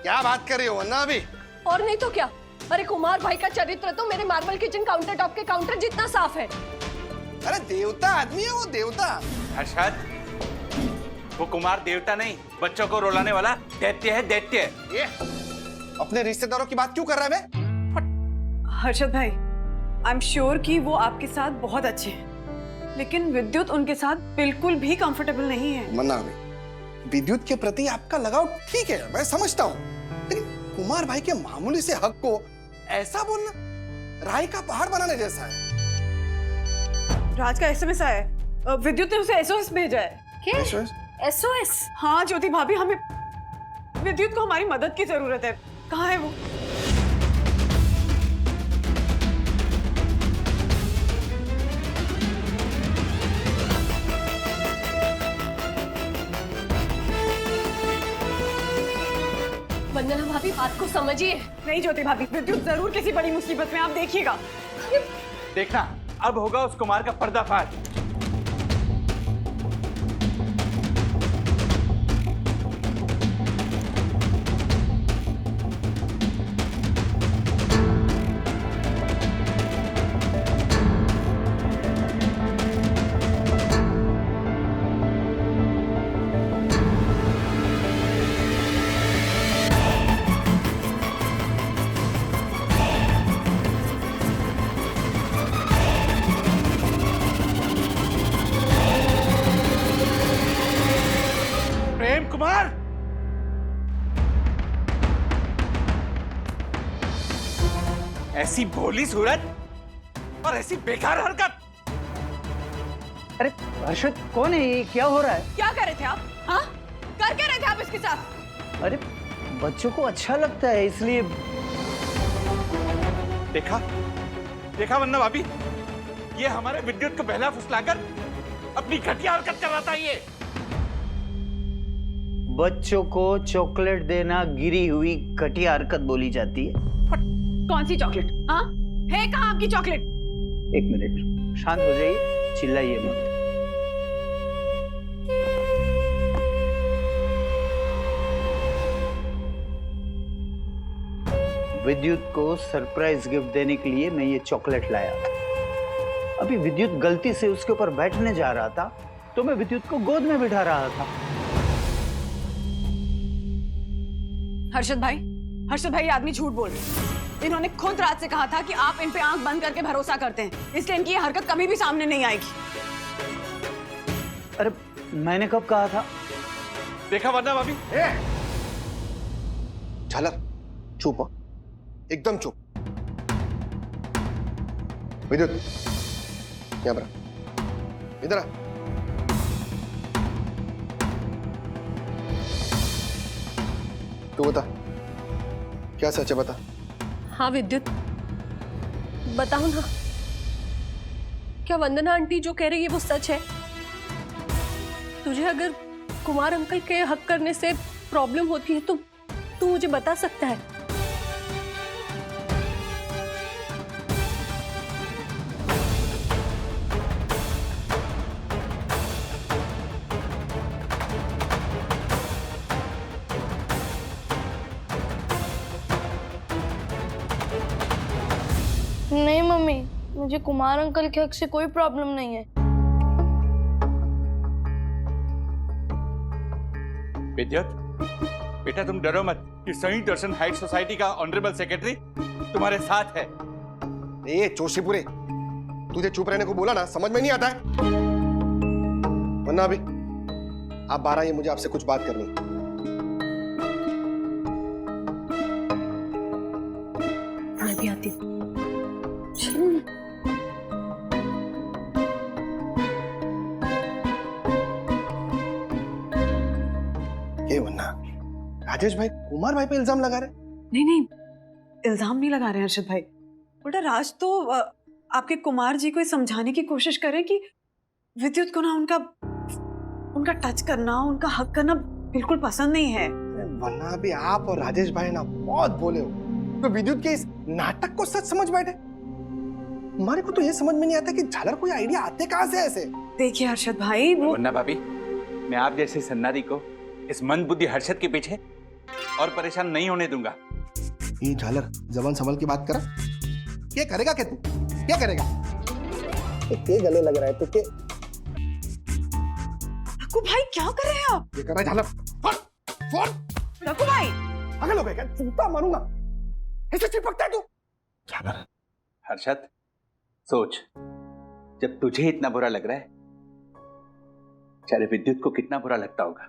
क्या बात कर रही हो वरना अभी? और नहीं तो क्या। अरे कुमार भाई का चरित्र तो मेरे मार्बल किचन काउंटर टॉप के काउंटर जितना साफ है। अरे देवता आदमी है वो, देवता। हर्षद, वो कुमार देवता नहीं, बच्चों को रुलाने वाला दैत्य है, दैत्य। ये अपने रिश्तेदारों की बात क्यों कर रहा है बे? हर्षद भाई, आई एम श्योर कि वो आपके साथ बहुत अच्छे हैं, लेकिन विद्युत उनके साथ बिल्कुल भी कंफर्टेबल नहीं है। मन्ना भाई, विद्युत के प्रति आपका लगाव ठीक है, मैं समझता हूँ, लेकिन कुमार भाई के मामूली से हक को ऐसा बोलना राय का पहाड़ बनाने जैसा है। राज का एसएमएस आया है, विद्युत ने उसे एसओएस भेजा है। क्या? SOS? एसओएस? हाँ ज्योति भाभी, हमें विद्युत को हमारी मदद की जरूरत है। कहाँ है वो? वंदना भाभी, बात को समझिए। नहीं ज्योति भाभी, विद्युत जरूर किसी बड़ी मुसीबत में, आप देखिएगा। देखना, अब होगा उस कुमार का पर्दाफाश। प्रेम कुमार, ऐसी भोली सूरत और ऐसी बेकार हरकत। अरे हर्षद, कौन है ये? क्या हो रहा है? क्या कर रहे थे आप? हाँ, कर क्या रहे थे आप इसके साथ? अरे बच्चों को अच्छा लगता है इसलिए। देखा देखा वन्ना भाभी, ये हमारे विद्युत को बहला फुसलाकर अपनी घटिया हरकत कर रहा था। ये बच्चों को चॉकलेट देना गिरी हुई घटिया हरकत बोली जाती है। कौन सी चॉकलेट? हाँ, है कहाँ आपकी चॉकलेट? एक मिनट, शांत हो जाइए, चिल्लाइए मत। विद्युत को सरप्राइज गिफ्ट देने के लिए मैं ये चॉकलेट लाया। अभी विद्युत गलती से उसके ऊपर बैठने जा रहा था तो मैं विद्युत को गोद में बिठा रहा था। हर्षद भाई, ये आदमी झूठ बोल रहे हैं। इन्होंने खुद रात से कहा था कि आप इन पे आंख बंद करके भरोसा करते हैं, इसलिए इनकी ये हरकत कभी भी सामने नहीं आएगी। अरे मैंने कब कहा था? देखा वन्ना भाभी, झालर चुप हो, एकदम चुप। विद्युत यहाँ पर आ, इधर आ। तू बता, क्या सच है, बता। हाँ विद्युत, बताओ ना, क्या वंदना आंटी जो कह रही है वो सच है? तुझे अगर कुमार अंकल के हक करने से प्रॉब्लम होती है तो तू मुझे बता सकता है। नहीं मम्मी, मुझे कुमार अंकल के हक से कोई प्रॉब्लम नहीं है। विद्युत, बेटा तुम डरो मत, कि सही दर्शन हाइट सोसाइटी का ऑनरेबल सेक्रेटरी तुम्हारे साथ है। ए जोशीपुरे, तुझे चुप रहने को बोला ना, समझ में नहीं आता है? वरना अभी आप 12 ये मुझे आपसे कुछ बात करनी है। मैं भी आती हूँ। ये वरना राजेश भाई कुमार भाई पे इल्जाम लगा रहे? नहीं, इल्जाम नहीं लगा रहे हर्षद भाई। उल्टा राज तो आपके कुमार जी को समझाने की कोशिश करें कि विद्युत को ना उनका टच करना, उनका हक करना बिल्कुल पसंद नहीं है। वरना अभी आप और राजेश भाई ना बहुत बोले हो, तो विद्युत के इस नाटक को सच समझ बैठे। हमारे को तो ये समझ में नहीं आता कि झालर कोई आइडिया आते कहाँ से ऐसे। देखिए हर्षद भाई, वो वन्ना भाभी, मैं आप जैसे सन्नारी को इस मंदबुद्धि हर्षद के पीछे और परेशान नहीं होने दूंगा। ये झालर जबान संभल के बात कर। क्या करेगा क्या तू? क्या करेगा? ये गले लग रहा है तो के रघु भाई क्या कर रहे हैं आप? ये कर रहा है झालर। फोन फोन रघु भाई पागल हो गया क्या? चिंता मारूंगा। ऐसे चिपकता है तू? झालर हर्षद, सोच, जब तुझे इतना बुरा लग रहा है, चाहे विद्युत को कितना बुरा लगता होगा।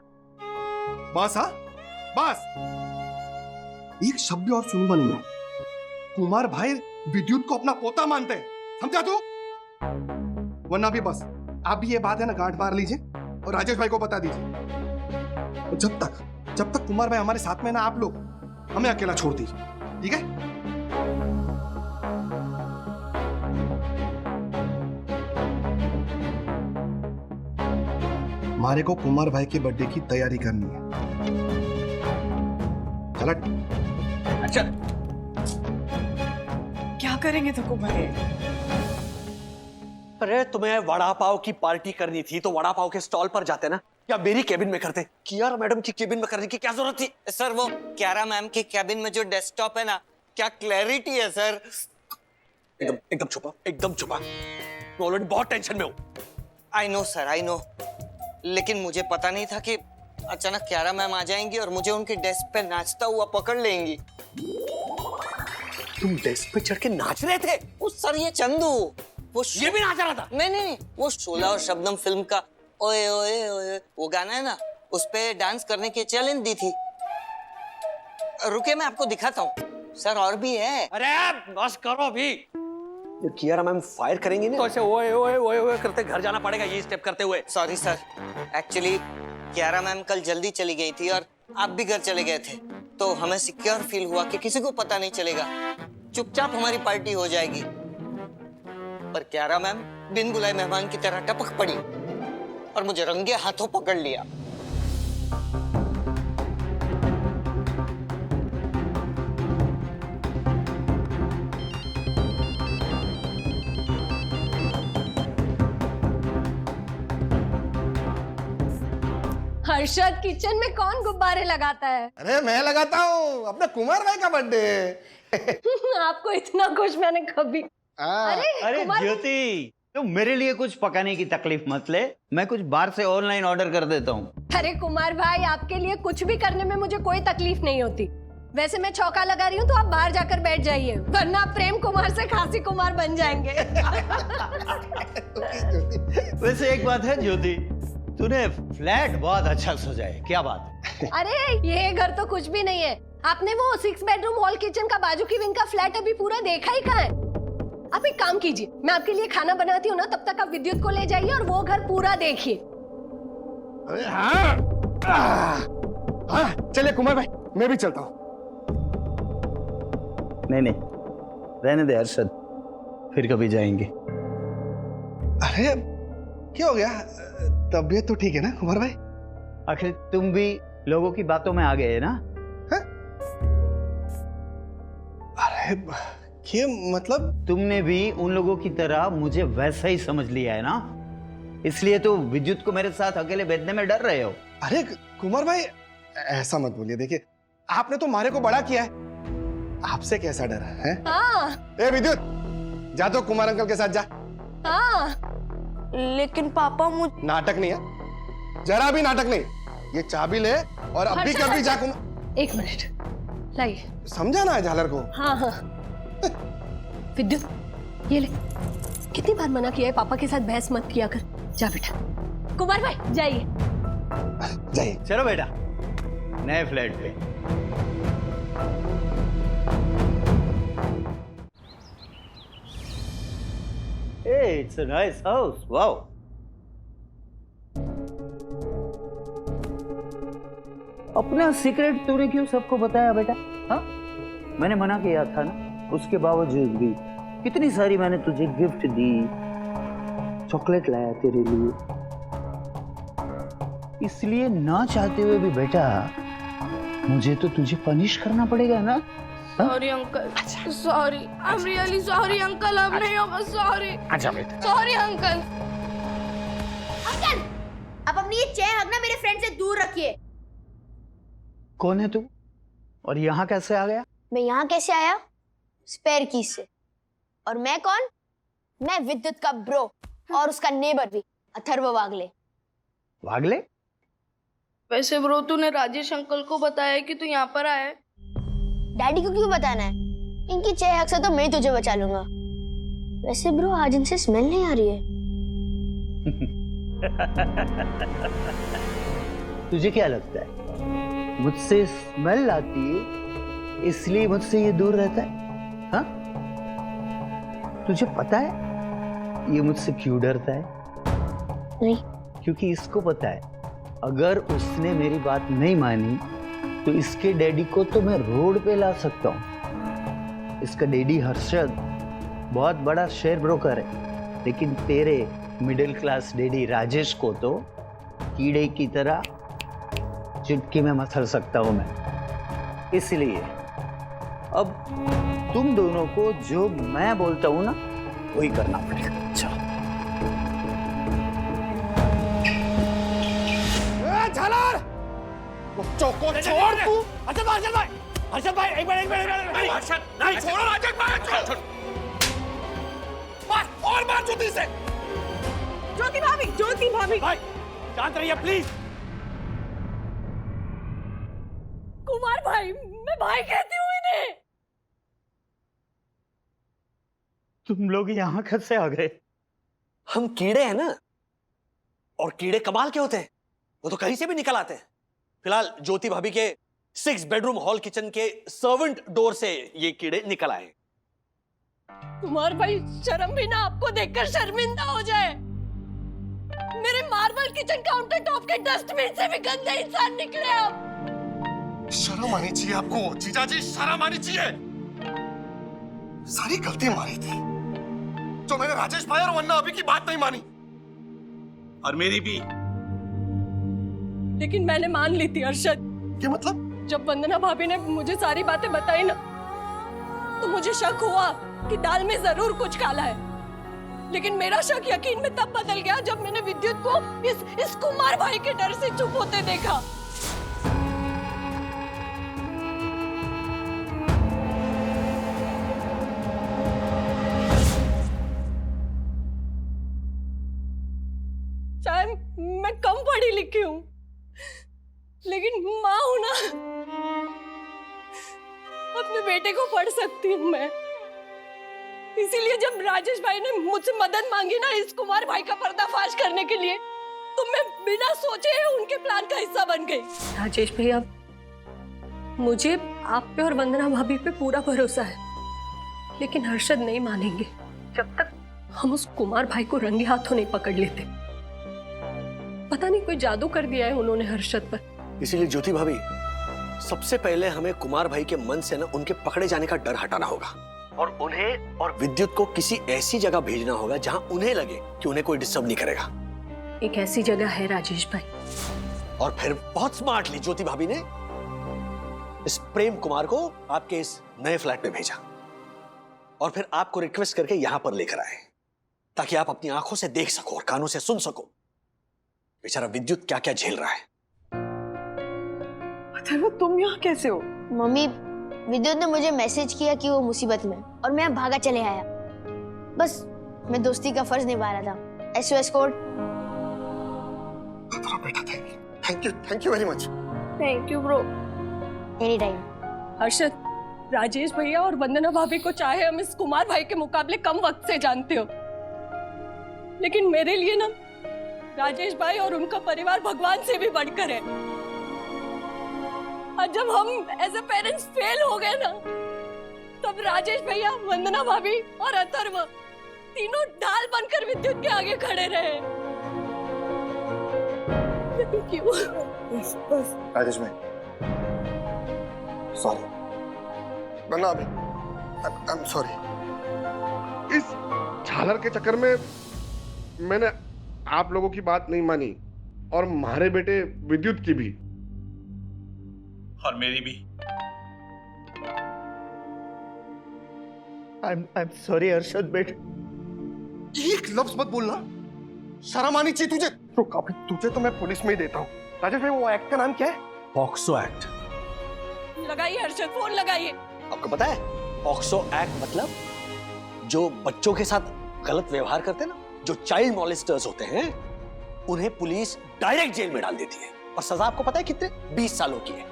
बस हाँ बस, एक शब्द भी और सुनूंगा नहीं मैं। कुमार भाई विद्युत को अपना पोता मानते हैं, समझा तू? वरना भी बस आप भी ये बात है ना गांठ मार लीजिए और राजेश भाई को बता दीजिए। और जब तक कुमार भाई हमारे साथ में ना, आप लोग हमें अकेला छोड़ दीजिए, ठीक है? हमारे को कुमार भाई के बर्थडे की तैयारी करनी है। चल अच्छा, क्या करेंगे रघु भाई? अरे तुम्हें वड़ा पाव की पार्टी करनी थी तो वड़ा पाव के स्टॉल पर जाते ना, या मेरी केबिन में करते। कियारा मैडम की केबिन में करने की क्या जरूरत थी? सर वो कियारा मैम की कैबिन में जो डेस्कटॉप है ना, क्या क्लैरिटी है सर। एकदम छुपा, एकदम छुपा। मैं ऑलरेडी बहुत टेंशन में हूँ। I know sir, I know, लेकिन मुझे पता नहीं था कि अचानक कियारा मैम आ जाएंगी और मुझे उनकी डेस्क पे नाचता हुआ पकड़ लेंगी। तुम डेस्क पे चढ़ के नाच रहे थे? उस सर ये चंदू, वो ये भी नाच रहा था? नहीं, वो शोला और शबनम फिल्म का ओए ओए ओए वो गाना है ना, उस पे डांस करने की चैलेंज दी थी। रुके मैं आपको दिखाता हूँ सर, और भी है। अरे बस करो अभी। ये कियारा मैम फायर करेंगी ना, तो ऐसे ओए ओए ओए ओए करते घर जाना पड़ेगा ये स्टेप करते हुए। Sorry sir, actually Kiara ma'am कल जल्दी चली गई थी और आप भी घर चले गए थे, तो हमें सिक्योर फील हुआ कि किसी को पता नहीं चलेगा, चुपचाप हमारी पार्टी हो जाएगी। पर कियारा मैम बिन बुलाए मेहमान की तरह टपक पड़ी और मुझे रंगे हाथों पकड़ लिया। हर्षद, किचन में कौन गुब्बारे लगाता है? अरे मैं लगाता हूँ, अपने कुमार भाई का बर्थडे है। आपको इतना खुश मैंने कभी। अरे कुमार ज्योति, तुम मेरे लिए कुछ पकाने की तकलीफ मत ले, मैं कुछ बाहर से ऑनलाइन ऑर्डर कर देता हूँ। अरे कुमार भाई, आपके लिए कुछ भी करने में मुझे कोई तकलीफ नहीं होती। वैसे मैं चौका लगा रही हूँ तो आप बाहर जाकर बैठ जाइए, वरना आप प्रेम कुमार से खासी कुमार बन जाएंगे। वैसे एक बात है ज्योति, तूने फ्लैट बहुत अच्छा सजा है, क्या बात है? अरे ये घर तो कुछ भी नहीं है। आपने वो 6 बेडरूम हॉल किचन का बाजू की विंग का फ्लैट अभी पूरा देखा ही कहाँ है? आप एक काम कीजिए, मैं आपके लिए खाना बनाती हूँ ना, तब तक आप विद्युत को ले जाइए और वो घर पूरा देखिए। हाँ, चलिए कुमार भाई, मैं भी चलता हूँ। नहीं, रहने दे हर्षद, फिर कभी जाएंगे। अरे क्या हो गया? तबीयत तो ठीक है ना कुमार भाई? आखिर तुम भी लोगों की बातों में आ गए ना? अरे ये मतलब? तुमने भी उन लोगों की तरह मुझे वैसा ही समझ लिया है ना, इसलिए तो विद्युत को मेरे साथ अकेले भेजने में डर रहे हो। अरे कुमार भाई ऐसा मत बोलिए, देखिए आपने तो मारे को बड़ा किया है, आपसे कैसा डर है? हाँ। ए विद्युत, जा तो कुमार अंकल के साथ जा। हाँ। लेकिन पापा नाटक नहीं है, जरा भी नाटक नहीं। ये चाबी ले और अभी कभी जा। एक मिनट लाइए, समझा ना झालर को? हाँ हाँ। विद्युत ये ले, कितनी बार मना किया है पापा के साथ बहस मत किया कर। जा बेटा। कुमार भाई जाइए। जाइए। चलो बेटा, नए फ्लैट पे। Hey, it's a nice house. Wow. अपना सीक्रेट तूने क्यों सबको बताया बेटा? हाँ, मैंने मना किया था ना, उसके बावजूद भी कितनी सारी मैंने तुझे गिफ्ट दी, चॉकलेट लाया तेरे लिए, इसलिए ना चाहते हुए भी बेटा मुझे तो तुझे पनिश करना पड़ेगा ना। Sorry uncle, sorry, I am really sorry uncle, अब नहीं होगा, सॉरी। अच्छा बेटा, सॉरी अंकल। अंकल, आप अपनी ये चेहरा ना मेरे फ्रेंड से दूर रखिए। कौन है तू? और यहाँ कैसे आ गया? मैं यहाँ कैसे आया? स्पेयर की से। और मैं कौन? मैं विद्युत का ब्रो और उसका नेबर भी, अथर्व वागले। वागले? वैसे ब्रो तूने राजेश अंकल को बताया कि तू यहाँ पर आया है? डैडी को क्यों बताना है? इनकी 6 हक से तो मैं ही तुझे बचा लूंगा। वैसे ब्रो आज इनसे स्मेल नहीं आ रही है। तुझे क्या लगता है मुझसे स्मेल आती है इसलिए मुझसे ये दूर रहता है? हाँ? तुझे पता है ये मुझसे क्यों डरता है? नहीं। क्योंकि इसको पता है अगर उसने मेरी बात नहीं मानी तो इसके डैडी को तो मैं रोड पे ला सकता हूँ। इसका डैडी हर्षद बहुत बड़ा शेयर ब्रोकर है, लेकिन तेरे मिडिल क्लास डैडी राजेश को तो कीड़े की तरह चुटकी में मसल सकता हूं मैं। इसलिए अब तुम दोनों को जो मैं बोलता हूं ना वही करना पड़ेगा। अच्छा झालर बच्चों को छोड़ तू। हर्षद भाई एक मिनट हर्षद नहीं छोड़ो राजेश भाई छोड़ मार और मार ज्योति से। ज्योति भाभी भाई शांत रहिए प्लीज। कुमार भाई, मैं भाई कहती हूँ इन्हें। तुम लोग यहाँ कैसे आ गए? हम कीड़े हैं ना, और कीड़े कमाल के होते हैं, वो तो कहीं से भी निकल आते हैं। फिलहाल ज्योति भाभी के 6 बेडरूम हॉल किचन के सर्वेंट डोर से ये कीड़े निकल आए। कुमार भाई, शर्म भी ना आपको देखकर शर्मिंदा हो जाए। मेरे मार्बल किचन काउंटर टॉप के डस्टबिन से भी गंदे इंसान निकले आप। शर्म आनी चाहिए आपको जीजाजी, शर्म आनी चाहिए। सारी गलती मारी थी जो मैंने राजेश भाई और वन्ना अभी की बात नहीं मानी, और मेरी भी। लेकिन मैंने मान ली थी अरशद। क्या मतलब? जब वंदना भाभी ने मुझे सारी बातें बताई ना, तो मुझे शक हुआ कि दाल में जरूर कुछ काला है। लेकिन मेरा शक यकीन में तब बदल गया जब मैंने विद्युत को इस कुमार भाई के डर से चुप होते देखा। शायद मैं कम पढ़ी लिखी हूँ, लेकिन माँ हूं ना, अपने बेटे को पढ़ सकती हूँ मैं। इसीलिए जब राजेश भाई ने मुझसे मदद मांगी ना इस कुमार भाई का पर्दाफाश करने के लिए, तो मैं बिना सोचे उनके प्लान का हिस्सा बन गई। राजेश भैया, मुझे आप पे और वंदना भाभी पे पूरा भरोसा है, लेकिन हर्षद नहीं मानेंगे जब तक हम उस कुमार भाई को रंगे हाथों नहीं पकड़ लेते। पता नहीं कोई जादू कर दिया है उन्होंने हर्षद पर। इसीलिए ज्योति भाभी, सबसे पहले हमें कुमार भाई के मन से ना उनके पकड़े जाने का डर हटाना होगा, और उन्हें और विद्युत को किसी ऐसी जगह भेजना होगा जहां उन्हें लगे कि उन्हें कोई डिस्टर्ब नहीं करेगा। एक ऐसी जगह है राजेश भाई। और फिर बहुत स्मार्टली ज्योति भाभी ने इस प्रेम कुमार को आपके इस नए फ्लैट में भेजा, और फिर आपको रिक्वेस्ट करके यहां पर लेकर आए, ताकि आप अपनी आंखों से देख सको और कानों से सुन सको बेचारा विद्युत क्या क्या झेल रहा है। अथर्व, तुम यहाँ कैसे हो? मम्मी, विद्युत ने मुझे मैसेज किया कि वो मुसीबत में, और मैं भागा चले आया। बस मैं दोस्ती का फर्ज निभा रहा था। SOS code. बेटा, thank you very much. Thank you bro. Any time. Harshad, Rajesh भैया और वंदना भाभी को चाहे हम इस कुमार भाई के मुकाबले कम वक्त से जानते हो, लेकिन मेरे लिए ना राजेश भाई और उनका परिवार भगवान से भी बढ़कर है। और जब हम एज ए पेरेंट्स फेल हो गए ना, तब राजेश भैया, वंदना भाभी और अथर्व तीनों ढाल बनकर विद्युत के आगे खड़े रहे। क्यों? राजेश भाई, सॉरी। वन्ना अभी, आई एम सॉरी। इस झालर के चक्कर में मैंने आप लोगों की बात नहीं मानी, और हमारे बेटे विद्युत की भी, और मेरी भी। I'm sorry हर्षद बेटे। एक लफ्ज मत बोलना, शर्म आनी चाहिए तुझे। तो काफी, तुझे तो मैं पुलिस में ही देता हूँ। राजेश भाई, वो एक्ट का नाम क्या है? POCSO act. लगाइए हर्षद, फोन लगाइए। आपको पता है पॉक्सो एक्ट मतलब जो बच्चों के साथ गलत व्यवहार करते हैं ना, जो चाइल्ड मॉलेस्टर्स होते हैं, उन्हें पुलिस डायरेक्ट जेल में डाल देती है। और सजा आपको पता है कितने? 20 सालों की है।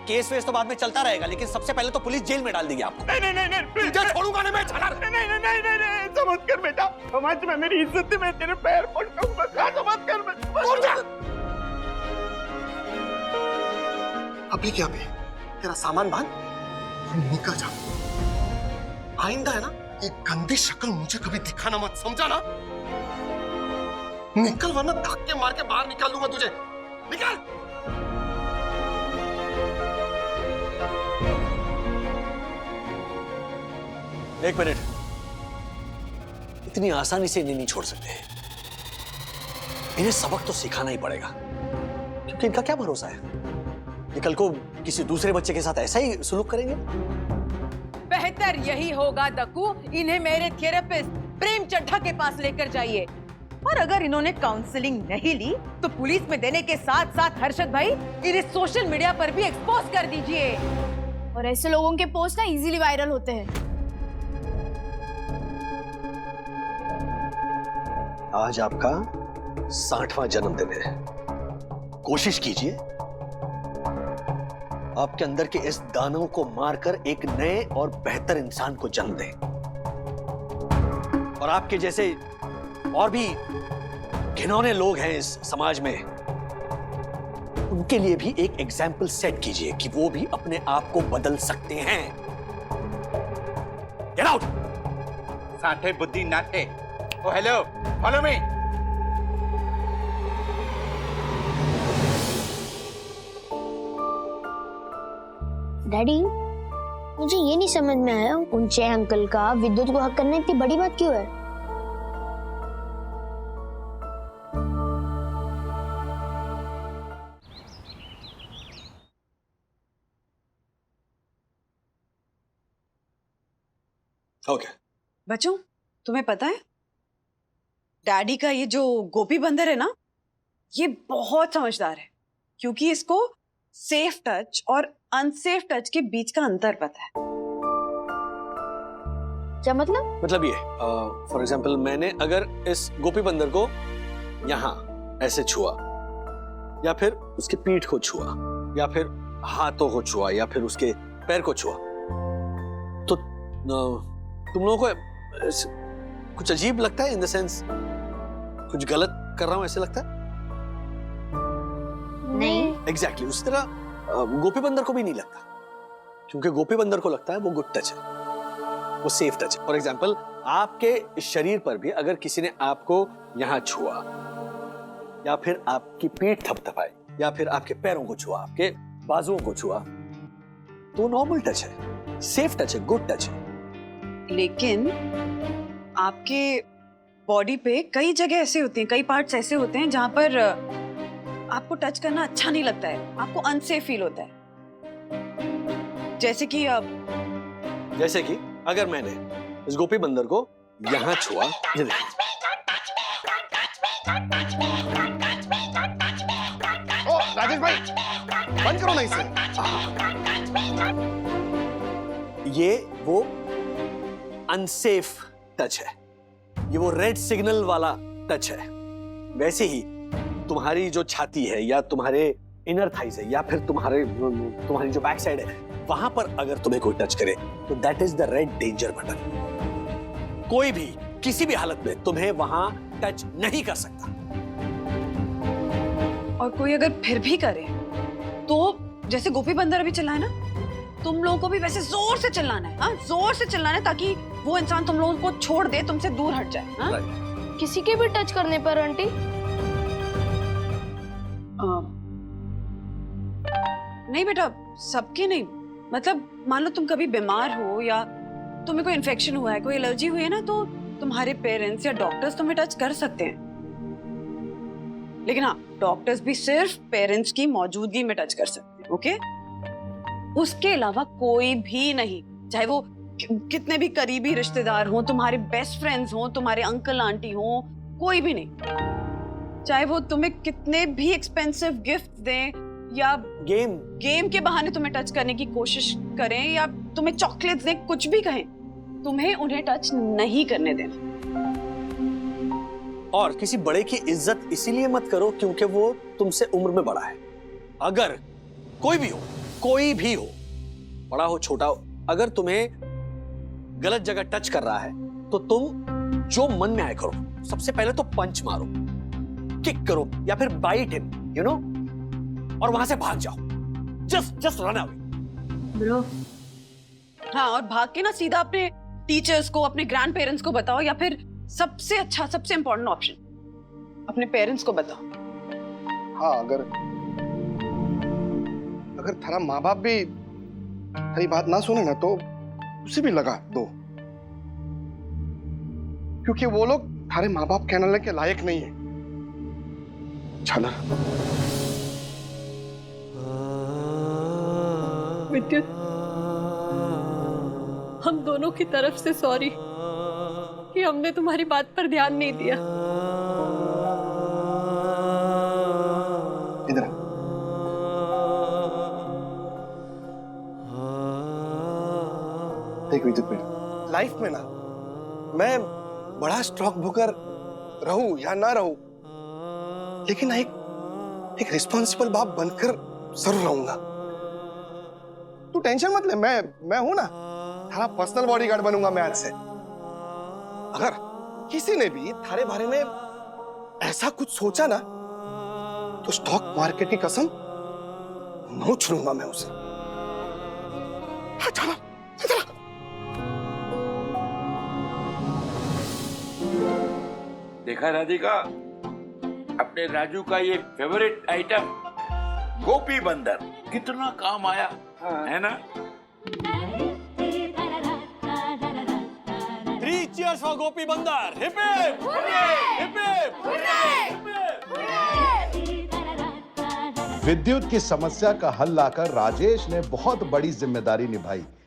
केस वेस तो बाद में चलता रहेगा, लेकिन सबसे पहले तो पुलिस जेल में डाल देगी आपको। नहीं नहीं नहीं नहीं तुझे छोड़ूंगा नहीं मैं छलार। नहीं नहीं नहीं नहीं नहीं ऐसा मत कर बेटा, समाज में मेरी इज्जत है, मैं तेरे पैर पड़ता हूँ, ऐसा मत कर बेटा। अभी क्या भी तेरा सामान बांध और निकल जा। आइंदा है ना ये गंदी शक्ल मुझे कभी दिखाना मत, समझा ना? निकल वरना धक्के मार के बाहर निकाल दूंगा तुझे। निकल। एक मिनट, इतनी आसानी से इन्हें नहीं छोड़ सकते। इन्हें सबक तो सिखाना ही पड़ेगा, क्योंकि इनका क्या भरोसा है ये कल को किसी दूसरे बच्चे के साथ ऐसा ही सुलूक करेंगे। बेहतर यही होगा दक्कू, इन्हें मेरे थेरेपिस्ट प्रेम चड्ढा के पास लेकर जाइए। और अगर इन्होंने काउंसलिंग नहीं ली तो पुलिस में देने के साथ साथ हर्षद भाई इन्हें सोशल मीडिया पर भी एक्सपोज कर दीजिए। और ऐसे लोगों के पोस्ट ना इजीली वायरल होते हैं। आज आपका 60वां जन्मदिन है। कोशिश कीजिए आपके अंदर के इस दानव को मारकर एक नए और बेहतर इंसान को जन्म दें। और आपके जैसे और भी घिनौने लोग हैं इस समाज में, उनके लिए भी एक एग्जाम्पल सेट कीजिए कि वो भी अपने आप को बदल सकते हैं। Gate out. साठे बुद्धि नाठे। Oh hello, follow me. Daddy, मुझे ये नहीं समझ में आया ऊंचे अंकल का विद्युत को हक करना इतनी बड़ी बात क्यों है? ओके। बच्चों, तुम्हें पता है डैडी का ये जो गोपी बंदर है ना, ये बहुत समझदार है, क्योंकि इसको सेफ टच और अनसेफ टच के बीच का अंतर पता है। क्या मतलब? मतलब ये फॉर एग्जाम्पल, मैंने अगर इस गोपी बंदर को यहां ऐसे छुआ, या फिर उसके पीठ को छुआ, या फिर हाथों को छुआ, या फिर उसके पैर को छुआ, तो तुम लोगों को कुछ अजीब लगता है? इन द सेंस कुछ गलत कर रहा हूं ऐसे लगता है? नहीं। एग्जैक्टली उस तरह गोपी बंदर को भी नहीं लगता, क्योंकि गोपी बंदर को लगता है वो गुड टच है, वो सेफ टच है। फॉर एग्जाम्पल, आपके शरीर पर भी अगर किसी ने आपको यहां छुआ, या फिर आपकी पीठ थपथपाई, या फिर आपके पैरों को छुआ, आपके बाजुओं को छुआ, तो नॉर्मल टच है, सेफ टच है, गुड टच है। लेकिन आपके बॉडी पे कई जगह ऐसे होती हैं, कई पार्ट्स ऐसे होते हैं जहां पर आपको टच करना अच्छा नहीं लगता है, आपको अनसेफ फील होता है। जैसे कि अगर मैंने इस गोपी बंदर को यहां छुआ, ये देखिए, ओ राजेश भाई, बंद करो ना इसे। ये वो अनसेफ टच है, ये वो रेड सिग्नल वाला टच है। वैसे ही तुम्हारी जो छाती है, या तुम्हारे इनर थाइज है, या फिर तुम्हारी जो बैक साइड है, वहां पर अगर तुम्हें कोई टच करे तो that is the red danger button. कोई भी किसी भी हालत में तुम्हें वहां टच नहीं कर सकता। और कोई अगर फिर भी करे तो जैसे गोपी बंदर अभी चिल्लाए ना, तुम लोगों को भी वैसे जोर से चिल्लाना है। हाँ, जोर से चिल्लाना है, ताकि वो इंसान तुम लोगों को छोड़ दे, तुमसे दूर हट जाए। हाँ? किसी के भी टच करने पर आंटी? नहीं बेटा, सबके नहीं। मतलब मान लो तुम कभी बीमार हो, या तुम्हें कोई इन्फेक्शन हुआ है, कोई एलर्जी हुई है ना, तो तुम्हारे पेरेंट्स या डॉक्टर्स तुम्हें टच कर सकते हैं। लेकिन हाँ, डॉक्टर्स भी सिर्फ पेरेंट्स की मौजूदगी में टच कर सकते हैं। ओके? उसके अलावा कोई भी नहीं, चाहे वो कितने भी करीबी रिश्तेदार हों, तुम्हारे बेस्ट फ्रेंड्स हों, तुम्हारे अंकल आंटी हों, कोई भी नहीं। चाहे वो तुम्हें कितने भी एक्सपेंसिव गिफ्ट दें, या गेम गेम के बहाने तुम्हें टच करने की कोशिश करें या तुम्हें चॉकलेट्स दें, कुछ भी कहें, तुम्हें उन्हें टच नहीं करने देना। और किसी बड़े की इज्जत इसीलिए मत करो क्योंकि वो तुमसे उम्र में बड़ा है। अगर कोई भी हो, बड़ा हो छोटा हो, अगर तुम्हें गलत जगह टच कर रहा है तो तुम जो मन में आए करो। सबसे पहले तो पंच मारो, किक करो या फिर बाइट हिम, यू नो, और वहां से भाग जाओ। Just run away bro. हाँ, और भाग के ना सीधा अपने टीचर्स को, अपने ग्रैंड पेरेंट्स को बताओ, या फिर सबसे अच्छा, सबसे इंपॉर्टेंट ऑप्शन, अपने पेरेंट्स को बताओ। हाँ, अगर थारा माँ बाप भी तेरी बात ना सुने ना तो उसे भी लगा दो, क्योंकि वो लोग थारे माँ बाप कहने के लायक नहीं है। चला विद्युत, हम दोनों की तरफ से सॉरी कि हमने तुम्हारी बात पर ध्यान नहीं दिया। इधर देख विद्युत बेटा, लाइफ में ना मैं बड़ा स्ट्रोक बुकर रहूं या ना रहूं, लेकिन एक रिस्पॉन्सिबल बाप बनकर जरूर रहूंगा। तू टेंशन मत ले, मैं हूं ना, थारा पर्सनल बॉडीगार्ड बनूंगा मैं आज से। अगर किसी ने भी थारे बारे में ऐसा कुछ सोचा ना तो स्टॉक मार्केट की कसम नोच लूंगा मैं उसे। हाँ, चलो चलो। देखा राधिका, अपने राजू का ये फेवरेट आइटम गोपी बंदर कितना काम आया, है ना? 3 cheers for गोपी बंदर। Hip hip hip hip hip. विद्युत की समस्या का हल लाकर राजेश ने बहुत बड़ी जिम्मेदारी निभाई।